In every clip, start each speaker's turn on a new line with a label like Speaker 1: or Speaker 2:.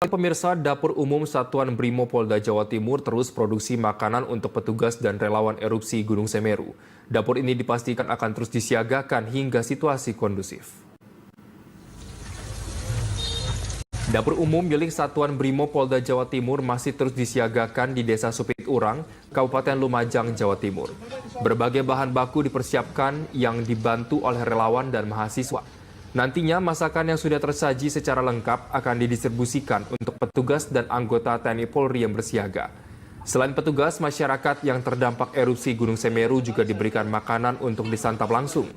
Speaker 1: Pemirsa, Dapur Umum Satuan Brimo Polda Jawa Timur terus produksi makanan untuk petugas dan relawan erupsi Gunung Semeru. Dapur ini dipastikan akan terus disiagakan hingga situasi kondusif. Dapur umum milik Satuan Brimo Polda Jawa Timur masih terus disiagakan di Desa Supit Urang, Kabupaten Lumajang, Jawa Timur. Berbagai bahan baku dipersiapkan yang dibantu oleh relawan dan mahasiswa. Nantinya masakan yang sudah tersaji secara lengkap akan didistribusikan untuk petugas dan anggota TNI Polri yang bersiaga. Selain petugas, masyarakat yang terdampak erupsi Gunung Semeru juga diberikan makanan untuk disantap langsung.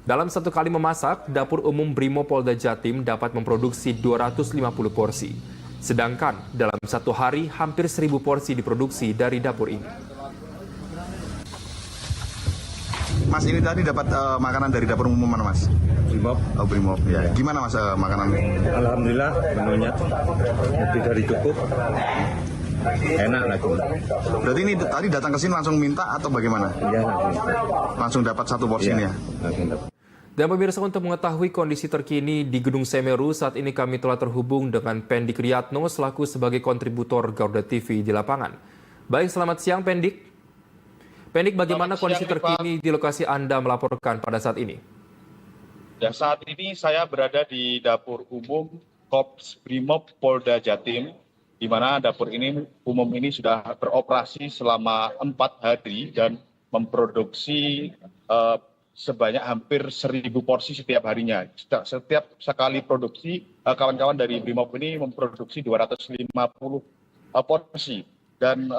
Speaker 1: Dalam satu kali memasak, Dapur Umum Brimo Polda Jatim dapat memproduksi 250 porsi. Sedangkan dalam satu hari hampir 1.000 porsi diproduksi dari dapur ini.
Speaker 2: Mas, ini tadi dapat makanan dari dapur umum mana, Mas?
Speaker 3: Brimob.
Speaker 2: Oh, Brimob. Ya. Gimana, Mas, makanan?
Speaker 3: Alhamdulillah menunya lebih dari cukup. Enak lagi.
Speaker 2: Berarti ini tadi datang ke sini langsung minta atau bagaimana?
Speaker 3: Iya,
Speaker 2: langsung dapat satu porsi ini ya?
Speaker 3: Langsung dapat.
Speaker 1: Dan pemirsa, untuk mengetahui kondisi terkini di Gunung Semeru, saat ini kami telah terhubung dengan Pendik Riyatno selaku sebagai kontributor Garuda TV di lapangan. Baik, selamat siang Pendik. Pendik, bagaimana kondisi terkini di lokasi Anda melaporkan pada saat ini?
Speaker 4: Ya, saat ini saya berada di Dapur Umum Korps Brimob Polda Jatim, di mana dapur umum ini sudah beroperasi selama 4 hari dan memproduksi sebanyak hampir 1.000 porsi setiap harinya. Setiap sekali produksi, kawan-kawan dari Brimob ini memproduksi 250 porsi. Dan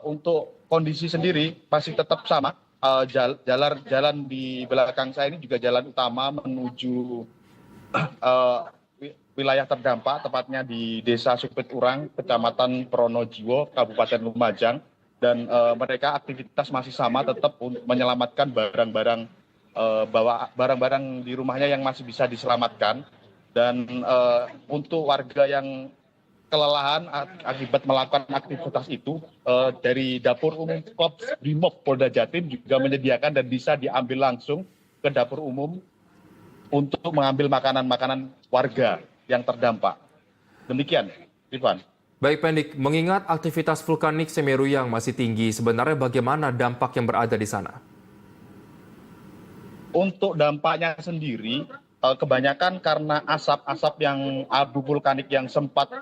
Speaker 4: untuk kondisi sendiri masih tetap sama. Jalan di belakang saya ini juga jalan utama menuju wilayah terdampak, tepatnya di Desa Supit Urang, Kecamatan Pronojiwo, Kabupaten Lumajang. Dan mereka aktivitas masih sama, tetap untuk menyelamatkan barang-barang di rumahnya yang masih bisa diselamatkan. Dan untuk warga yang kelelahan akibat melakukan aktivitas itu, dari Dapur Umum Korps Brimob Polda Jatim juga menyediakan dan bisa diambil langsung ke dapur umum untuk mengambil makanan-makanan warga yang terdampak. Demikian, Rifan.
Speaker 1: Baik Pendik, mengingat aktivitas vulkanik Semeru yang masih tinggi, sebenarnya bagaimana dampak yang berada di sana?
Speaker 4: Untuk dampaknya sendiri, kebanyakan karena asap-asap yang abu vulkanik yang sempat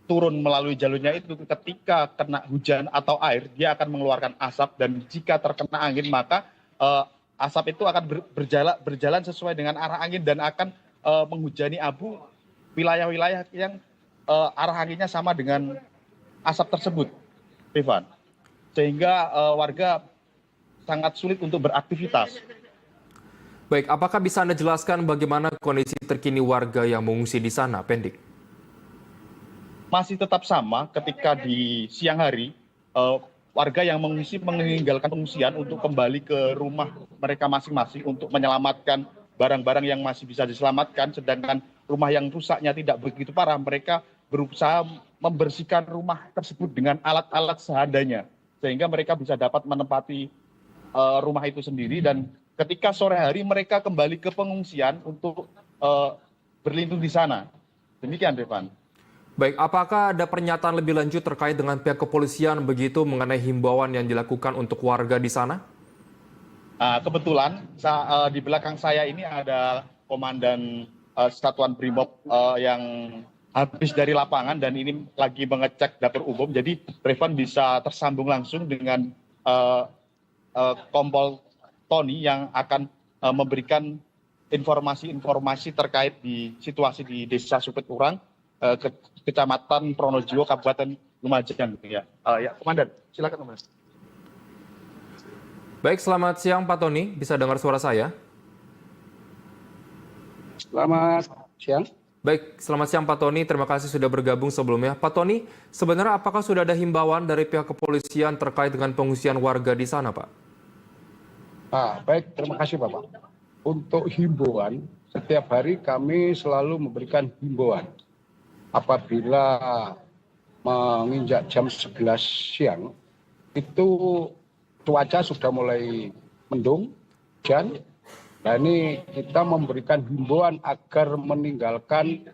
Speaker 4: turun melalui jalurnya itu, ketika kena hujan atau air, dia akan mengeluarkan asap, dan jika terkena angin maka asap itu akan berjalan sesuai dengan arah angin dan akan menghujani abu wilayah-wilayah yang arah anginnya sama dengan asap tersebut, Rifan. Sehingga warga sangat sulit untuk beraktivitas.
Speaker 1: Baik, apakah bisa Anda jelaskan bagaimana kondisi terkini warga yang mengungsi di sana, Pendik?
Speaker 4: Masih tetap sama ketika di siang hari, warga yang mengungsi meninggalkan pengungsian untuk kembali ke rumah mereka masing-masing untuk menyelamatkan barang-barang yang masih bisa diselamatkan, sedangkan rumah yang rusaknya tidak begitu parah, mereka berusaha membersihkan rumah tersebut dengan alat-alat seadanya, sehingga mereka bisa dapat menempati rumah itu sendiri, dan ketika sore hari mereka kembali ke pengungsian untuk berlindung di sana. Demikian, Devan.
Speaker 1: Baik, apakah ada pernyataan lebih lanjut terkait dengan pihak kepolisian begitu mengenai himbauan yang dilakukan untuk warga di sana?
Speaker 4: Kebetulan di belakang saya ini ada Komandan Satuan Brimob yang habis dari lapangan dan ini lagi mengecek dapur umum. Jadi Revan bisa tersambung langsung dengan Kompol Tony yang akan memberikan informasi-informasi terkait di situasi di Desa Supit Urang, Kecamatan Pronojiwo, Kabupaten Lumajang. Ya, Komandan, silakan Komandan.
Speaker 1: Baik, selamat siang Pak Tony, bisa dengar suara saya?
Speaker 5: Selamat siang.
Speaker 1: Baik, selamat siang Pak Tony, terima kasih sudah bergabung sebelumnya. Pak Tony, sebenarnya apakah sudah ada himbauan dari pihak kepolisian terkait dengan pengungsian warga di sana, Pak?
Speaker 5: Baik, terima kasih Bapak. Untuk himbauan, setiap hari kami selalu memberikan himbauan. Apabila menginjak jam 11 siang, itu cuaca sudah mulai mendung, hujan. Nah, ini kita memberikan himbauan agar meninggalkan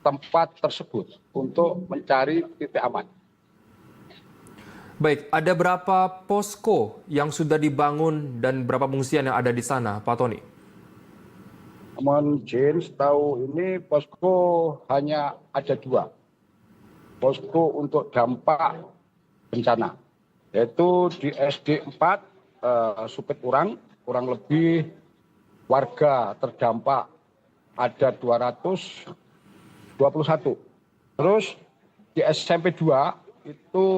Speaker 5: tempat tersebut untuk mencari titik aman.
Speaker 1: Baik, ada berapa posko yang sudah dibangun dan berapa pengungsian yang ada di sana, Pak Tony?
Speaker 5: Mohon izin, setahu ini posko hanya ada 2. Posko untuk dampak bencana, yaitu di SD 4 Supit Urang, kurang lebih warga terdampak ada 221. Terus di SMP 2 itu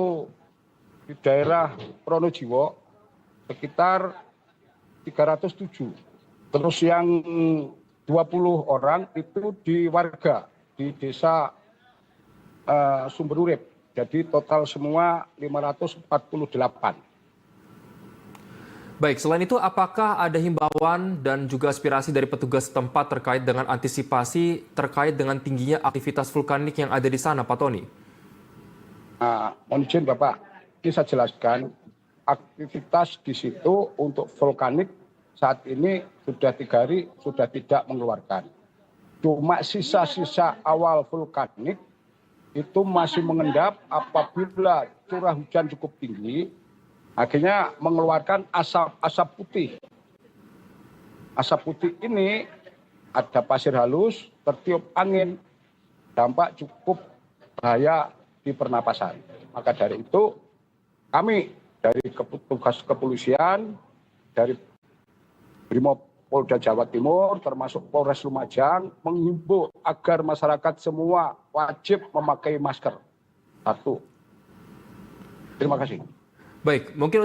Speaker 5: di daerah Pronojiwo sekitar 307. Terus yang 20 orang itu di warga di desa Sumberurip. Jadi total semua 548.
Speaker 1: Baik, selain itu apakah ada himbauan dan juga aspirasi dari petugas setempat terkait dengan antisipasi terkait dengan tingginya aktivitas vulkanik yang ada di sana, Pak Tony?
Speaker 5: Mohon izin Bapak, ini saya jelaskan, aktivitas di situ untuk vulkanik saat ini sudah 3 hari sudah tidak mengeluarkan. Cuma sisa-sisa awal vulkanik itu masih mengendap apabila curah hujan cukup tinggi, akhirnya mengeluarkan asap putih. Asap putih ini ada pasir halus, tertiup angin, dampak cukup bahaya di pernapasan. Maka dari itu kami dari petugas kepolisian, dari Brimopolda Jawa Timur, termasuk Polres Lumajang, menghimbau agar masyarakat semua wajib memakai masker. 1. Terima kasih.
Speaker 1: Baik, mungkin